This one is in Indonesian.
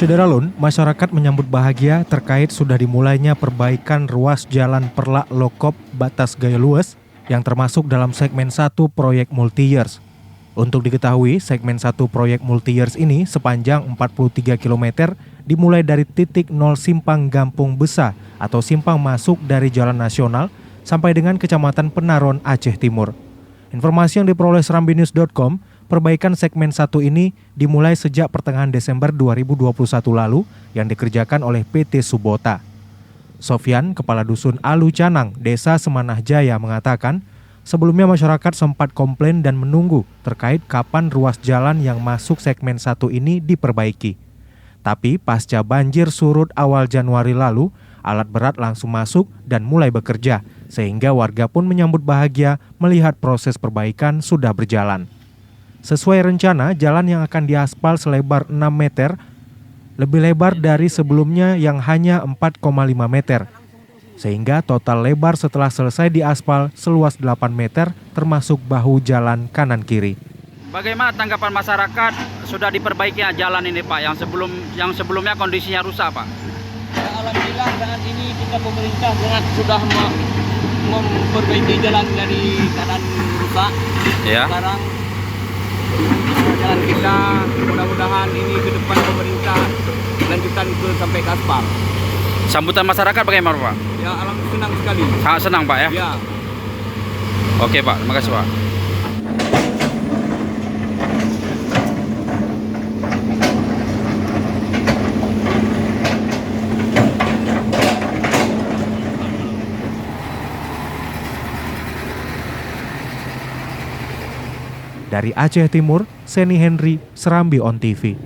Syederalun, masyarakat menyambut bahagia terkait sudah dimulainya perbaikan ruas jalan Perlak Lokop Batas Gaya Lues yang termasuk dalam segmen 1 proyek multi-years. Untuk diketahui, segmen 1 proyek multi-years ini sepanjang 43 km dimulai dari titik 0 Simpang Gampung Besa atau simpang masuk dari Jalan Nasional sampai dengan Kecamatan Penaron, Aceh Timur. Informasi yang diperoleh serambinews.com, perbaikan segmen 1 ini dimulai sejak pertengahan Desember 2021 lalu yang dikerjakan oleh PT Subota. Sofyan, Kepala Dusun Alu Canang, Desa Semanah Jaya mengatakan, sebelumnya masyarakat sempat komplain dan menunggu terkait kapan ruas jalan yang masuk segmen 1 ini diperbaiki. Tapi pasca banjir surut awal Januari lalu, alat berat langsung masuk dan mulai bekerja, sehingga warga pun menyambut bahagia melihat proses perbaikan sudah berjalan. Sesuai rencana, jalan yang akan diaspal selebar 6 meter, lebih lebar dari sebelumnya yang hanya 4,5 meter. Sehingga total lebar setelah selesai diaspal seluas 8 meter termasuk bahu jalan kanan-kiri. Bagaimana tanggapan masyarakat sudah diperbaikinya jalan ini Pak, yang sebelumnya kondisinya rusak Pak? Ya, alhamdulillah saat ini kita pemerintah sudah memperbaiki jalan dari keadaan rusak. Ya. Sekarang jalan kita mudah-mudahan ini ke depan pemerintah lanjutan ke sampai ke aspal. Sambutan masyarakat bagaimana Pak? Ya alhamdulillah senang sekali. Sangat senang Pak ya? Ya. Oke Pak, terima kasih Pak. Dari Aceh Timur, Seni Henry, Serambi On TV.